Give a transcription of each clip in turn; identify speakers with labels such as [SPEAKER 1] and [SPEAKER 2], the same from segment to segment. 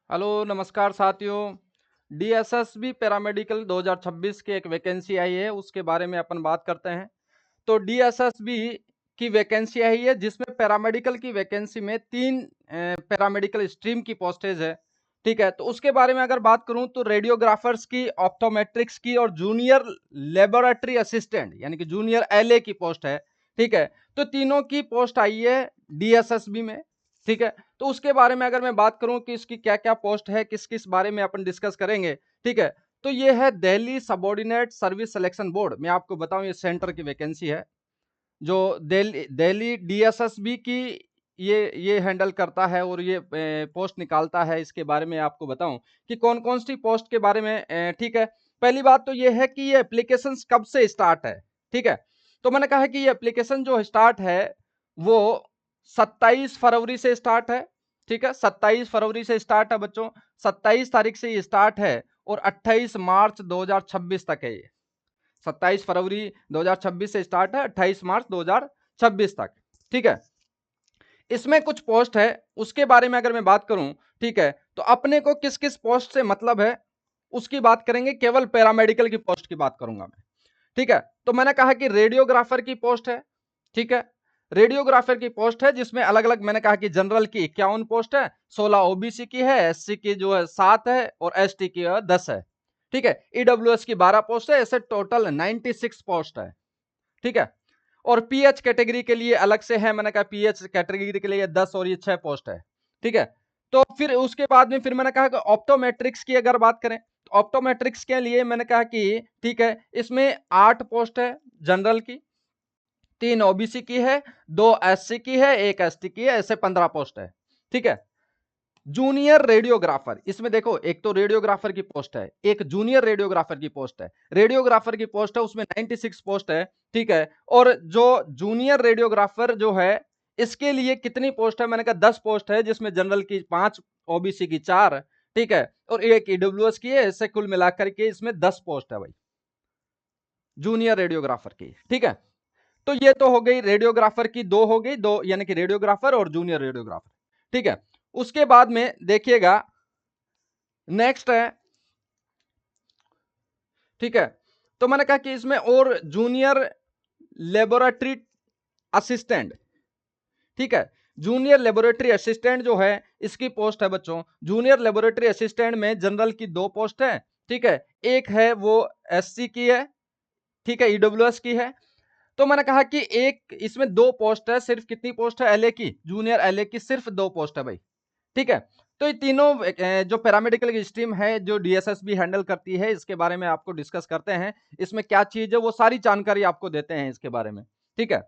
[SPEAKER 1] Hello नमस्कार साथियों। DSSB paramedical 2026 की एक वैकेंसी आई है, उसके बारे में अपन बात करते हैं। तो डीएसएसबी की वैकेंसी आई है जिसमें पैरामेडिकल की वैकेंसी में 3 पैरामेडिकल स्ट्रीम की पोस्टेज है। ठीक है, तो उसके बारे में अगर बात करूं तो रेडियोग्राफर्स की, ऑप्टोमेट्रिक्स की और जूनियर लेबोरेटरी असिस्टेंट यानी कि जूनियर एलए की पोस्ट है। ठीक है, तो तीनों की पोस्ट आई है डीएसएसबी में। ठीक है, तो उसके बारे में अगर मैं बात करूं कि इसकी क्या क्या पोस्ट है, किस किस बारे में अपन डिस्कस करेंगे। ठीक है, तो ये है Delhi subordinate service selection board. मैं आपको बताऊं ये सेंटर की वैकेंसी है जो दिल्ली डीएसएसबी की ये हैंडल करता है और ये पोस्ट निकालता है। इसके बारे में आपको बताऊं कि कौन कौन सी पोस्ट के बारे में। ठीक है, पहली बात तो ये है कि ये एप्लीकेशन कब से स्टार्ट है। ठीक है, तो मैंने कहा कि ये एप्लीकेशन जो स्टार्ट है वो 27 फरवरी से स्टार्ट है। ठीक है, 27 फरवरी से स्टार्ट है बच्चों। 27 तारीख से ये स्टार्ट है और 28 मार्च 2026 तक है ये। 27 फरवरी 2026 से स्टार्ट है, 28 मार्च 2026 तक। ठीक है, इसमें कुछ पोस्ट है उसके बारे में अगर मैं बात करूं। ठीक है, तो अपने को किस किस पोस्ट से मतलब है उसकी बात करेंगे। केवल पैरामेडिकल की पोस्ट की बात करूंगा मैं। ठीक है, तो मैंने कहा कि रेडियोग्राफर की पोस्ट है। ठीक है, रेडियोग्राफर की पोस्ट है जिसमें अलग अलग, मैंने कहा कि जनरल की 51 पोस्ट है, 16 ओबीसी की है, एससी की जो है 7 है और एसटी की 10 है। ठीक है, ईडब्ल्यूएस की 12 पोस्ट है, ऐसे टोटल 96 पोस्ट है। ठीक है, और पीएच कैटेगरी के लिए अलग से है। मैंने कहा पीएच कैटेगरी के लिए 10 और ये 6 पोस्ट है। ठीक है, तो फिर उसके बाद में फिर मैंने कहा कि ऑप्टोमेट्रिक्स की अगर बात करें तो ऑप्टोमेट्रिक्स के लिए मैंने कहा कि ठीक है, इसमें 8 पोस्ट है जनरल की, 3 ओबीसी की है, 2 एससी की है, 1 एसटी की है, ऐसे 15 पोस्ट है। ठीक है, जूनियर रेडियोग्राफर, इसमें देखो एक तो रेडियोग्राफर की पोस्ट है, एक जूनियर रेडियोग्राफर की पोस्ट है। रेडियोग्राफर की पोस्ट है उसमें 96 पोस्ट है। ठीक है, और जो जूनियर रेडियोग्राफर जो है इसके लिए कितनी पोस्ट है, मैंने कहा 10 पोस्ट है जिसमें जनरल की 5, ओबीसी की 4। ठीक है, और एक ईडब्ल्यूएस की है, इससे कुल मिलाकर के इसमें 10 पोस्ट है भाई जूनियर रेडियोग्राफर की। ठीक है, तो ये तो हो गई रेडियोग्राफर की, दो हो गई, दो यानी कि रेडियोग्राफर और जूनियर रेडियोग्राफर। ठीक है, उसके बाद में देखिएगा नेक्स्ट है। ठीक है, तो मैंने कहा कि इसमें और जूनियर लेबोरेटरी असिस्टेंट। ठीक है, जूनियर लेबोरेटरी असिस्टेंट जो है इसकी पोस्ट है बच्चों। जूनियर लेबोरेटरी असिस्टेंट में जनरल की 2 पोस्ट है। ठीक है, एक है वो एससी की है। ठीक है, ईडब्ल्यूएस की है। तो मैंने कहा कि एक इसमें 2 पोस्ट है, सिर्फ कितनी पोस्ट है एलए की, जूनियर एलए की सिर्फ 2 पोस्ट है भाई। ठीक है, तो ये तीनों जो पैरामेडिकल की स्ट्रीम है जो डीएसएसबी हैंडल करती है, इसके बारे में आपको डिस्कस करते हैं। इसमें क्या चीज है वो सारी जानकारी आपको देते हैं इसके बारे में। ठीक है,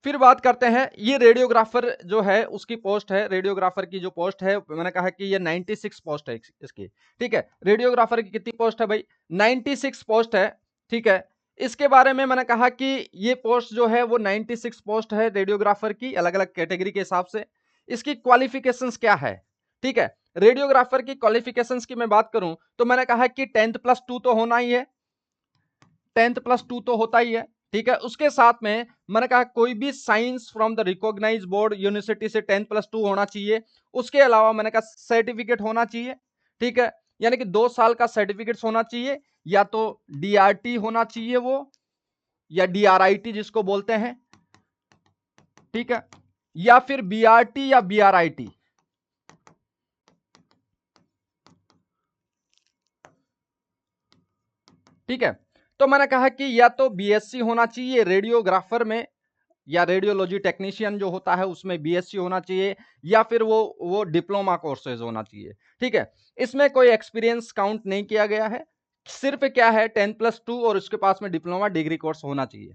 [SPEAKER 1] फिर बात करते हैं ये रेडियोग्राफर जो है उसकी पोस्ट है। रेडियोग्राफर की जो पोस्ट है मैंने कहा कि ये 96 पोस्ट है इसकी। ठीक है, रेडियोग्राफर की कितनी पोस्ट है भाई, 96 पोस्ट है। ठीक है, इसके बारे में मैंने कहा कि ये पोस्ट जो है वो 96 पोस्ट है रेडियोग्राफर की, अलग अलग कैटेगरी के हिसाब से। इसकी क्वालिफिकेशंस क्या है। ठीक है, रेडियोग्राफर की क्वालिफिकेशंस की मैं बात करूं तो मैंने कहा कि 10th+2 तो होना ही है, 10th+2 तो होता ही है। ठीक है, उसके साथ में मैंने कहा कोई भी science from the recognise board university से 10th+2 होना चाहिए। उसके अलावा मैंने कहा सर्टिफिकेट होना चाहिए। ठीक है, यानी कि 2 साल का सर्टिफिकेट होना चाहिए, या तो डीआरटी होना चाहिए वो, या डीआरआईटी जिसको बोलते हैं। ठीक है, या फिर बीआरटी या बीआरआईटी। ठीक है, तो मैंने कहा कि या तो बीएससी होना चाहिए रेडियोग्राफर में, या रेडियोलॉजी टेक्नीशियन जो होता है उसमें बीएससी होना चाहिए, या फिर वो डिप्लोमा कोर्सेज होना चाहिए। ठीक है, इसमें कोई एक्सपीरियंस काउंट नहीं किया गया है, सिर्फ क्या है 10+2 और उसके पास में डिप्लोमा डिग्री कोर्स होना चाहिए।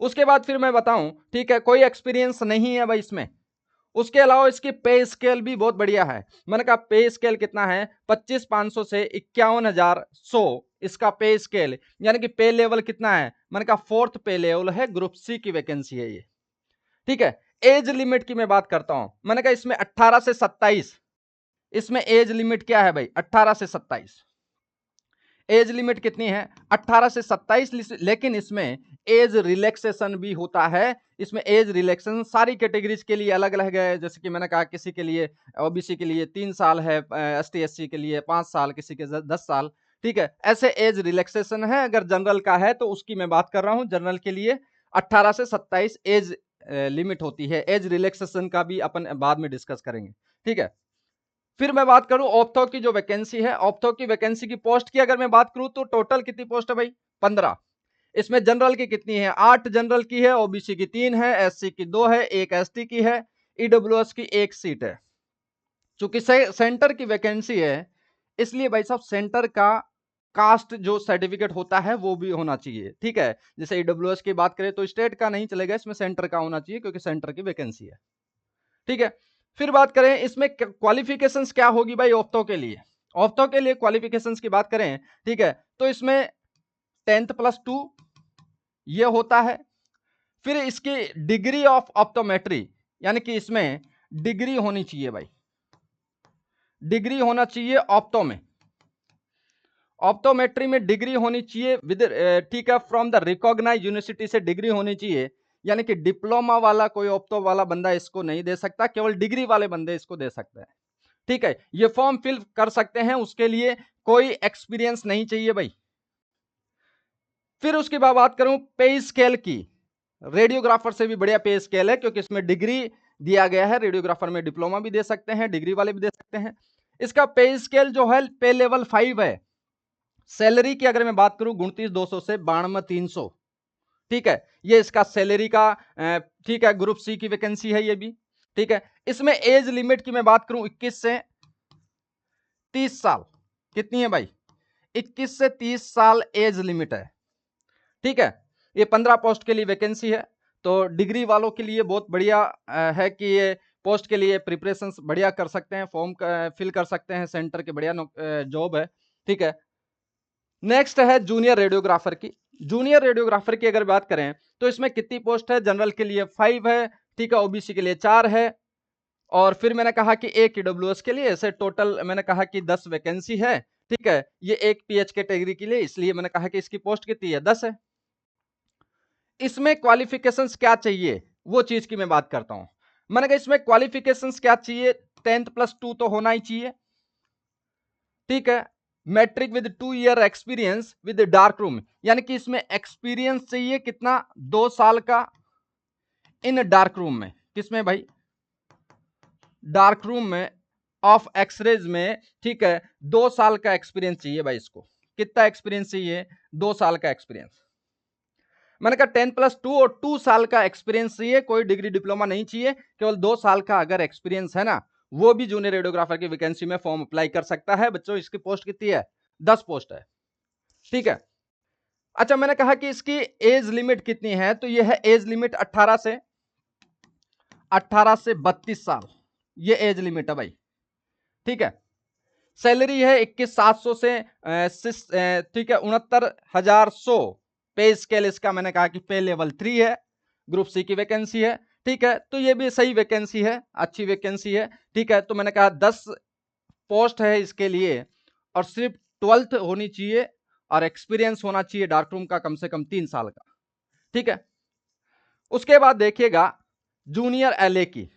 [SPEAKER 1] उसके बाद फिर मैं बताऊं, ठीक है, कोई एक्सपीरियंस नहीं है भाई इसमें। उसके अलावा इसकी पे स्केल भी बहुत बढ़िया है। मैंने कहा पे स्केल कितना है, 25,500 से 51,100 इसका पे स्केल, यानी कि पे लेवल कितना है, मैंने कहा 4th पे लेवल है, ग्रुप सी की वैकेंसी है ये। ठीक है, एज लिमिट की मैं बात करता हूं, मैंने कहा इसमें 18 से 27, इसमें एज लिमिट क्या है भाई, 18 से 27। एज लिमिट कितनी है? 18 से 27, लेकिन इसमें एज रिलैक्सेशन भी होता है। इसमें एज रिलैक्सेशन सारी कैटेगरीज के लिए अलग अलग है। जैसे कि मैंने कहा किसी के लिए ओबीसी के लिए 3 साल है, एसटी एससी के लिए 5 साल, किसी के 10 साल, ठीक है। ऐसे एज रिलैक्सेशन है। अगर जनरल का है तो उसकी मैं बात कर रहा हूं। जनरल के लिए 18 से 27 एज लिमिट होती है। एज रिलैक्सेशन का भी अपन बाद में डिस्कस करेंगे, ठीक है। फिर मैं बात करूं ऑप्थो की जो वैकेंसी है, ऑप्थो की वैकेंसी की पोस्ट की अगर मैं बात करूं तो टोटल कितनी पोस्ट है भाई? 15। इसमें जनरल की कितनी है? 8 जनरल की है, ओबीसी की 3 है, एससी की 2 है, 1 एसटी की है, ईडब्ल्यूएस की 1 सीट है। चूंकि सेंटर की वैकेंसी है, इसलिए भाई साहब सेंटर का कास्ट जो सर्टिफिकेट होता है वो भी होना चाहिए, ठीक है। जैसे ईडब्ल्यूएस की बात करें तो स्टेट का नहीं चलेगा, इसमें सेंटर का होना चाहिए क्योंकि सेंटर की वैकेंसी है, ठीक है। फिर बात करें इसमें क्वालिफिकेशंस क्या होगी भाई ऑप्थो के लिए। ऑप्थो के लिए क्वालिफिकेशंस की बात करें, ठीक है, तो इसमें 10th+2 ये होता है। फिर इसकी डिग्री ऑफ ऑप्टोमेट्री, यानी कि इसमें डिग्री होनी चाहिए भाई, डिग्री होना चाहिए ऑप्टो में, ऑप्टोमेट्री में डिग्री होनी चाहिए विद, ठीक है, फ्रॉम द रिकॉग्नाइज यूनिवर्सिटी से डिग्री होनी चाहिए। यानी कि डिप्लोमा वाला कोई ऑप्टो वाला बंदा इसको नहीं दे सकता, केवल डिग्री वाले बंदे इसको दे सकते हैं, ठीक है। ये फॉर्म फिल कर सकते हैं, उसके लिए कोई एक्सपीरियंस नहीं चाहिए भाई। फिर उसके बाद बात करूं पे स्केल की, रेडियोग्राफर से भी बढ़िया पे स्केल है क्योंकि इसमें डिग्री दिया गया है। रेडियोग्राफर में डिप्लोमा भी दे सकते हैं, डिग्री वाले भी दे सकते हैं। इसका पे स्केल जो है पे लेवल 5 है। सैलरी की अगर मैं बात करूं 29,200 से 92,300, ठीक है, ये इसका सैलरी का, ठीक है। ग्रुप सी की वैकेंसी है ये भी, ठीक है। इसमें एज लिमिट की मैं बात करूं 21 से 30 साल, कितनी है भाई? 21 से 30 साल एज लिमिट है, ठीक है। ये 15 पोस्ट के लिए वैकेंसी है। तो डिग्री वालों के लिए बहुत बढ़िया है कि ये पोस्ट के लिए प्रिपरेशन बढ़िया कर सकते हैं, फॉर्म फिल कर सकते हैं, सेंटर के बढ़िया जॉब है, ठीक है। नेक्स्ट है जूनियर रेडियोग्राफर की। जूनियर रेडियोग्राफर की अगर बात करें तो इसमें कितनी पोस्ट है? जनरल के लिए 5 है, ठीक है, ओबीसी के लिए 4 है, और फिर मैंने कहा कि एक ईडब्ल्यूएस के लिए, ऐसे टोटल मैंने कहा कि 10 वैकेंसी है, ठीक है। ये एक पीएच कैटेगरी के लिए, इसलिए मैंने कहा कि इसकी पोस्ट कितनी है? 10 है। इसमें क्वालिफिकेशंस क्या चाहिए वो चीज की मैं बात करता हूं। मैंने कहा इसमें क्वालिफिकेशंस क्या चाहिए? 10th+2 तो होना ही चाहिए, ठीक है। Matric with 2 year experience with dark room, यानी कि इसमें एक्सपीरियंस चाहिए कितना? 2 साल का इन डार्क रूम में। किसमें भाई? डार्क रूम में, ऑफ एक्सरेज में, ठीक है। 2 साल का एक्सपीरियंस चाहिए भाई इसको। कितना एक्सपीरियंस चाहिए? 2 साल का एक्सपीरियंस। मैंने कहा 10+2 और 2 साल का एक्सपीरियंस चाहिए, कोई डिग्री डिप्लोमा नहीं चाहिए, केवल 2 साल का अगर एक्सपीरियंस है ना, वो भी जूनियर रेडियोग्राफर की वैकेंसी में फॉर्म अप्लाई कर सकता है। बच्चों इसकी पोस्ट कितनी है? 10 पोस्ट है, ठीक है। अच्छा, मैंने कहा कि इसकी एज लिमिट कितनी है, तो ये है एज लिमिट 18 से 32 साल, ये एज लिमिट है भाई, ठीक है। सैलरी है 21,700 से ठीक है 69,100। पे स्केल इसका मैंने कहा कि पे लेवल 3 है, ग्रुप सी की वैकेंसी है, ठीक है। तो ये भी सही वैकेंसी है, अच्छी वैकेंसी है, ठीक है। तो मैंने कहा 10 पोस्ट है इसके लिए, और सिर्फ 12th होनी चाहिए, और एक्सपीरियंस होना चाहिए डार्क रूम का कम से कम 3 साल का, ठीक है। उसके बाद देखिएगा जूनियर एलए की,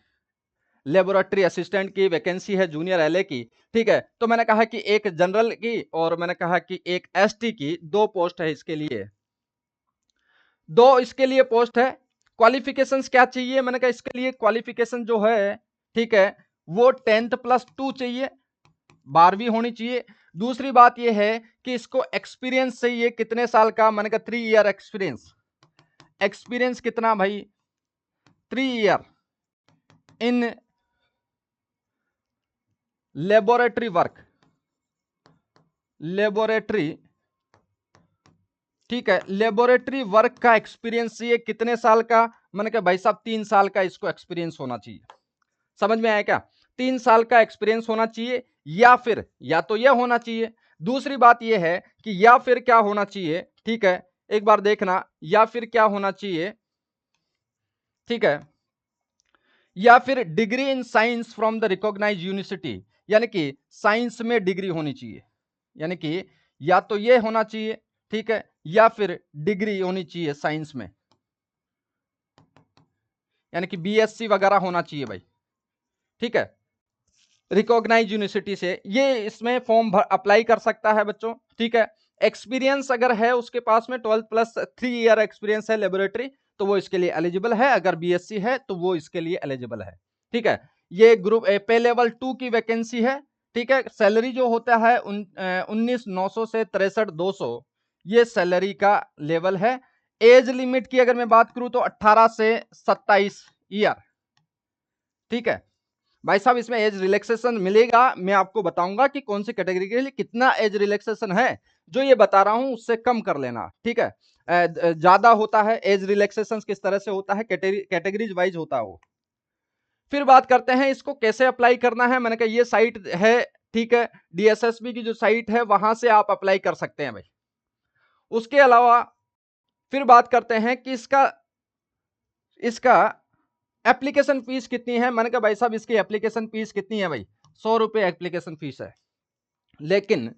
[SPEAKER 1] लेबोरेटरी असिस्टेंट की वैकेंसी है जूनियर एलए की, ठीक है। तो मैंने कहा कि एक जनरल की और मैंने कहा कि एक एसटी की, 2 पोस्ट है इसके लिए, 2 इसके लिए पोस्ट है। क्वालिफिकेशंस क्या चाहिए? मैंने कहा इसके लिए क्वालिफिकेशन जो है, ठीक है, वो 10th+2 चाहिए, 12वीं होनी चाहिए। दूसरी बात यह है कि इसको एक्सपीरियंस चाहिए कितने साल का? मैंने कहा 3 ईयर एक्सपीरियंस। एक्सपीरियंस कितना भाई? 3 year in laboratory work, laboratory, ठीक है, लेबोरेटरी वर्क का एक्सपीरियंस चाहिए कितने साल का? मैंने कहा भाई साहब 3 साल का इसको एक्सपीरियंस होना चाहिए। समझ में आया क्या? 3 साल का एक्सपीरियंस होना चाहिए, या फिर या तो यह होना चाहिए, दूसरी बात यह है कि या फिर क्या होना चाहिए, ठीक है, एक बार देखना, या फिर क्या होना चाहिए, ठीक है, या फिर degree in science from the recognise university, यानी कि साइंस में डिग्री होनी चाहिए, यानी कि या तो ये होना चाहिए, ठीक है, या फिर डिग्री होनी चाहिए साइंस में, यानी कि बीएससी वगैरह होना चाहिए भाई, ठीक है, रिकॉग्नाइज यूनिवर्सिटी से ये इसमें फॉर्म अप्लाई कर सकता है बच्चों, ठीक है। एक्सपीरियंस अगर है उसके पास में 12 प्लस 3 ईयर एक्सपीरियंस है लेबोरेटरी, तो वो इसके लिए एलिजिबल है। अगर बीएससी है तो वो इसके लिए एलिजिबल है, ठीक है। ये ग्रुप पे लेवल 2 की वैकेंसी है, ठीक है। सैलरी जो होता है 19,900 से 63,200, ये सैलरी का लेवल है। एज लिमिट की अगर मैं बात करूं तो 18 से 27 ईयर, ठीक है भाई साहब। इसमें एज रिलैक्सेशन मिलेगा, मैं आपको बताऊंगा कि कौन सी कैटेगरी के लिए कितना एज रिलैक्सेशन है। जो ये बता रहा हूं उससे कम कर लेना, ठीक है। ज्यादा होता है एज रिलैक्सेशन, किस तरह से होता है, कैटेगरीज वाइज होता है वो। फिर बात करते हैं इसको कैसे अप्लाई करना है। मैंने कहा ये साइट है, ठीक है, डीएसएसबी की जो साइट है वहां से आप अप्लाई कर सकते हैं भाई। उसके अलावा फिर बात करते हैं कि इसका एप्लीकेशन फीस कितनी है। मैंने कहा भाई साहब इसकी एप्लीकेशन फीस कितनी है भाई, 100 रुपए एप्लीकेशन फीस है। लेकिन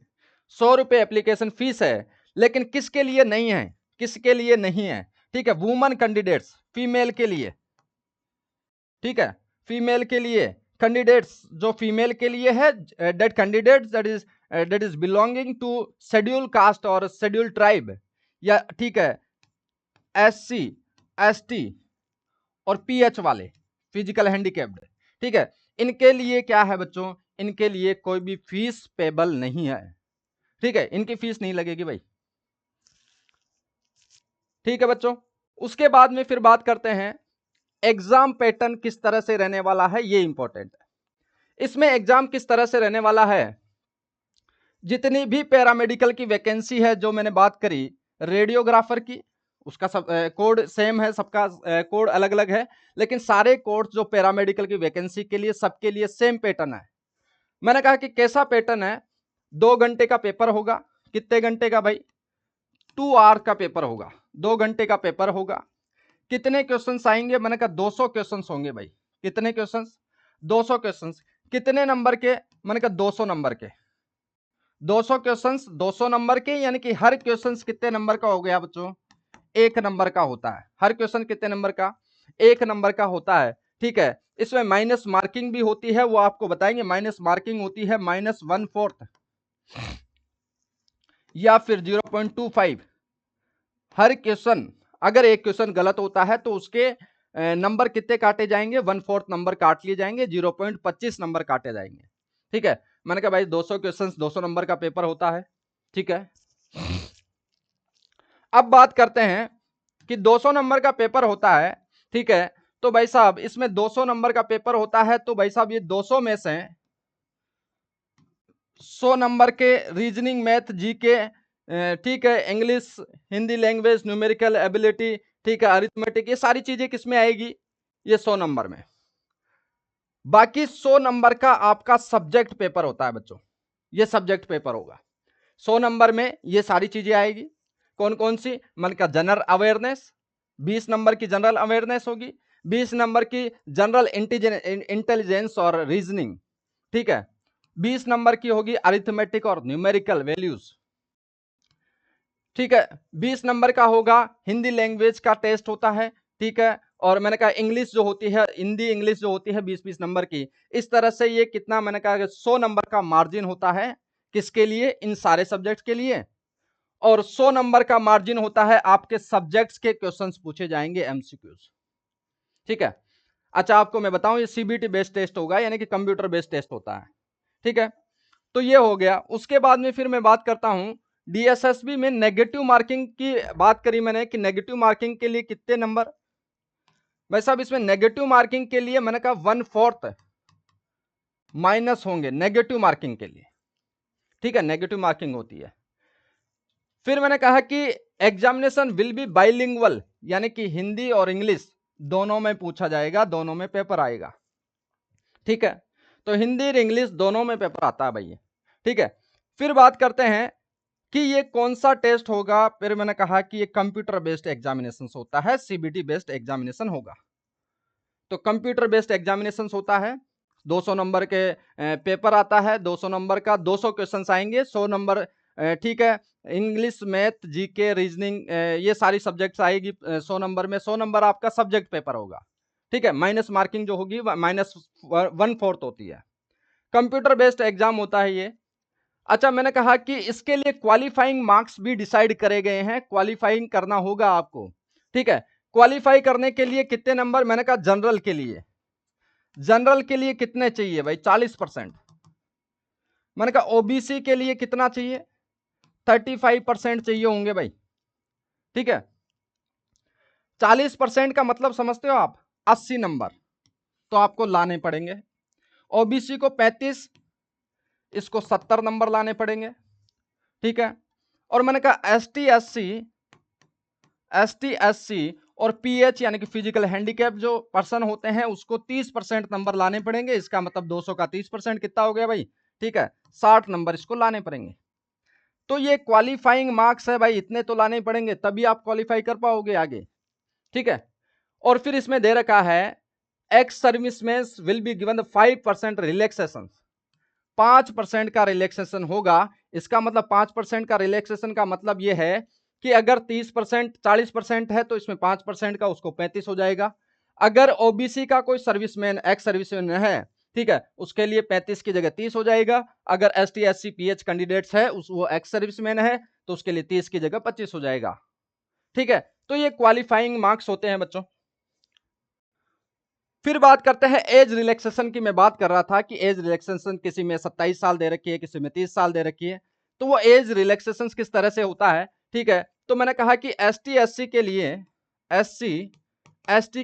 [SPEAKER 1] 100 रुपए एप्लीकेशन फीस है, लेकिन किसके लिए नहीं है, किसके लिए नहीं है, ठीक है, वुमन कैंडिडेट्स, फीमेल के लिए, ठीक है, फीमेल के लिए कैंडिडेट्स, जो फीमेल के लिए है, that candidates that is belonging to schedule caste और शेड्यूल ट्राइब, या ठीक है एससी एसटी और पीएच वाले, फिजिकल हैंडीकैप्ड, ठीक है। इनके लिए क्या है बच्चों, इनके लिए कोई भी फीस पेबल नहीं है, ठीक है, इनकी फीस नहीं लगेगी भाई, ठीक है बच्चों। उसके बाद में फिर बात करते हैं एग्जाम पैटर्न किस तरह से रहने वाला है, ये इंपॉर्टेंट है। इसमें एग्जाम किस तरह से रहने वाला है, जितनी भी पैरामेडिकल की वैकेंसी है जो मैंने बात करी, रेडियोग्राफर की, उसका सब कोड सेम है, सबका कोड अलग अलग है, लेकिन सारे कोड्स जो पैरामेडिकल की वैकेंसी के लिए सबके लिए सेम पैटर्न है। मैंने कहा कि कैसा पैटर्न है, 2 घंटे का पेपर होगा। कितने घंटे का भाई, 2 आवर का पेपर होगा, 2 घंटे का पेपर होगा। कितने क्वेश्चंस आएंगे, मैंने कहा 200 क्वेश्चंस होंगे भाई। कितने क्वेश्चंस, 200 क्वेश्चंस। कितने नंबर के, मैंने कहा 200 नंबर के। 200 क्वेश्चंस 200 नंबर के, यानी कि हर क्वेश्चंस कितने नंबर का हो गया बच्चों, 1 नंबर का होता है। हर क्वेश्चन कितने नंबर का, 1 नंबर का होता है, ठीक है। इसमें माइनस मार्किंग भी होती है, वो आपको बताएंगे। माइनस मार्किंग होती है -1/4 या फिर 0.25। हर क्वेश्चन, अगर एक क्वेश्चन गलत होता है तो उसके नंबर कितने काटे जाएंगे, 1/4 नंबर काट लिए जाएंगे, 0.25 नंबर काटे जाएंगे, ठीक है। मैंने कहा भाई 200 क्वेश्चंस 200 नंबर का पेपर होता है, ठीक है। अब बात करते हैं कि 200 नंबर का पेपर होता है, ठीक है। तो भाई साहब इसमें 200 नंबर का पेपर होता है, तो भाई साहब ये 200 में से 100 नंबर के रीजनिंग, मैथ, जीके, ठीक है, English, Hindi language, numerical ability, ठीक है, अरिथमेटिक, ये सारी चीजें किसमें आएगी, ये 100 नंबर में। बाकी 100 नंबर का आपका सब्जेक्ट पेपर होता है बच्चों, ये सब्जेक्ट पेपर होगा। 100 नंबर में ये सारी चीजें आएगी। कौन कौन सी, मन का जनरल अवेयरनेस, 20 नंबर की जनरल अवेयरनेस होगी, 20 नंबर की जनरल इंटेलिजेंस और रीजनिंग, ठीक है, 20 नंबर की होगी अरिथमेटिक और न्यूमेरिकल वैल्यूज, ठीक है, 20 नंबर का होगा हिंदी लैंग्वेज का टेस्ट होता है, ठीक है। और मैंने कहा इंग्लिश जो होती है, हिंदी इंग्लिश जो होती है 20-20 नंबर की। इस तरह से ये कितना, मैंने कहा 100 नंबर का मार्जिन होता है, किसके लिए, इन सारे सब्जेक्ट्स के लिए। और 100 नंबर का मार्जिन होता है आपके सब्जेक्ट्स के क्वेश्चंस पूछे जाएंगे, एमसीक्यूज, ठीक है। अच्छा आपको मैं बताऊं, ये सीबीटी बेस्ड टेस्ट होगा, यानी कि कंप्यूटर बेस्ड टेस्ट होता है, ठीक है। तो ये हो गया। उसके बाद में फिर मैं बात करता हूं डीएसएसबी में नेगेटिव मार्किंग की बात करी मैंने, कि नेगेटिव मार्किंग के लिए कितने नंबर। भाई साहब इसमें नेगेटिव मार्किंग के लिए मैंने कहा 1/4 माइनस होंगे नेगेटिव मार्किंग के लिए, ठीक है, नेगेटिव मार्किंग होती है। फिर मैंने कहा कि एग्जामिनेशन विल बी बाइलिंगुअल, यानी कि हिंदी और इंग्लिश दोनों में पूछा जाएगा, दोनों में पेपर आएगा, ठीक है। तो हिंदी और इंग्लिश दोनों में पेपर आता है भैया, ठीक है। फिर बात करते हैं कि ये कौन सा टेस्ट होगा। फिर मैंने कहा कि ये कंप्यूटर बेस्ड एग्जामिनेशन होता है, सीबीटी बेस्ड एग्जामिनेशन होगा। तो कंप्यूटर बेस्ड एग्जामिनेशन होता है, 200 नंबर के पेपर आता है, 200 नंबर का 200 क्वेश्चन आएंगे, 100 नंबर ठीक है, इंग्लिश, मैथ, जीके, रीजनिंग, ये सारी सब्जेक्ट्स आएगी 100 नंबर में। 100 नंबर आपका सब्जेक्ट पेपर होगा, ठीक है। माइनस मार्किंग जो होगी -1/4 होती है। कंप्यूटर बेस्ड एग्जाम होता है ये। अच्छा, मैंने कहा कि इसके लिए क्वालिफाइंग मार्क्स भी डिसाइड करे गए हैं, क्वालिफाइंग करना होगा आपको, ठीक है। क्वालिफाई करने के लिए कितने नंबर, मैंने कहा जनरल के लिए कितने चाहिए भाई, 40%। मैंने कहा ओबीसी के लिए कितना चाहिए, 35% चाहिए होंगे भाई, ठीक है। 40% का मतलब समझते हो आप, 80 नंबर तो आपको लाने पड़ेंगे। ओबीसी को 35, इसको 70 नंबर लाने पड़ेंगे, ठीक है। और मैंने कहा एसटी एससी और पीएच यानी कि फिजिकल हैंडीकैप जो पर्सन होते हैं उसको 30% नंबर लाने पड़ेंगे। इसका मतलब 200 का 30% कितना हो गया भाई, ठीक है, 60 नंबर इसको लाने पड़ेंगे। तो ये क्वालिफाइंग मार्क्स है भाई, इतने तो लाने पड़ेंगे तभी आप क्वालिफाई कर पाओगे आगे, ठीक है। और फिर इसमें दे रखा है ex serviceman will be given 5% relaxation, 5% का रिलैक्सेशन होगा। इसका मतलब 5% का रिलैक्सेशन का मतलब यह है कि अगर 30% 40% है तो इसमें 5% का उसको 35 हो जाएगा। अगर ओबीसी का कोई सर्विसमैन एक्स सर्विसमैन है, ठीक है, उसके लिए 35 की जगह 30 हो जाएगा। अगर एसटी एससी पीएच कैंडिडेट्स है, वो एक्स सर्विसमैन है तो उसके लिए 30 की जगह 25 हो जाएगा, ठीक है। तो ये क्वालिफाइंग मार्क्स होते हैं बच्चों। फिर बात करते हैं एज रिलैक्सेशन की। मैं बात कर रहा था कि एज रिलैक्सेशन किसी में 27 साल दे रखी है, किसी में 30 साल दे रखी है। तो वो एज रिलैक्सेशन किस तरह से होता है, ठीक है। तो मैंने कहा कि एसटी एसटी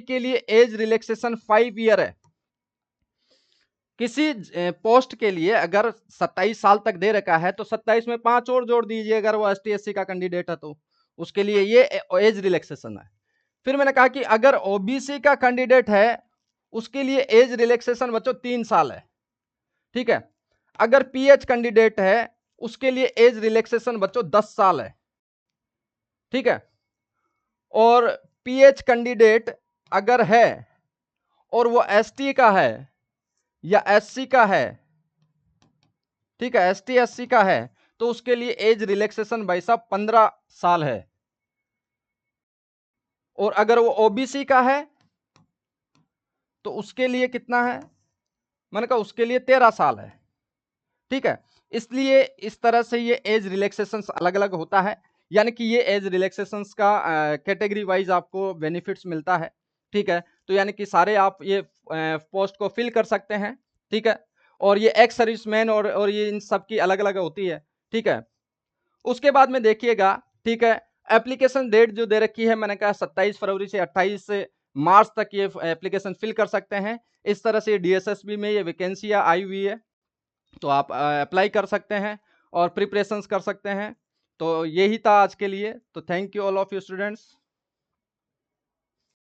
[SPEAKER 1] के लिए एज रिलैक्सेशन 5 ईयर है। किसी पोस्ट के लिए अगर 27 साल तक दे रखा है तो 27 में 5 और जोड़ दीजिए, अगर वो एसटी एससी का कैंडिडेट है तो उसके लिए ये एज रिलैक्सेशन है। फिर मैंने कहा कि अगर ओबीसी का कैंडिडेट है उसके लिए एज रिलैक्सेशन बच्चों 3 साल है, ठीक है। अगर पीएच कैंडिडेट है उसके लिए एज रिलैक्सेशन बच्चों 10 साल है, ठीक है। और पीएच कैंडिडेट अगर है और वो एसटी का है या एससी का है, ठीक है, एसटी एससी का है तो उसके लिए एज रिलैक्सेशन भाई साहब 15 साल है। और अगर वो ओबीसी का है तो उसके लिए कितना है, मैंने कहा उसके लिए 13 साल है, ठीक है। इसलिए इस तरह से ये एज रिलैक्सेशन अलग अलग होता है, यानी कि ये एज रिलैक्सेशन का कैटेगरी वाइज आपको बेनिफिट्स मिलता है, ठीक है। तो यानी कि सारे आप ये पोस्ट को फिल कर सकते हैं, ठीक है। और ये एक्स सर्विसमैन और ये इन सब की अलग अलग होती है, ठीक है। उसके बाद में देखिएगा, ठीक है, एप्लीकेशन डेट जो दे रखी है मैंने कहा 27 फरवरी से 28 मार्च तक ये एप्लीकेशन फिल कर सकते हैं। इस तरह से डीएसएसबी में ये वैकेंसियां आई हुई है, तो आप अप्लाई कर सकते हैं और प्रिपरेशंस कर सकते हैं। तो यही था आज के लिए। तो thank you all of you students.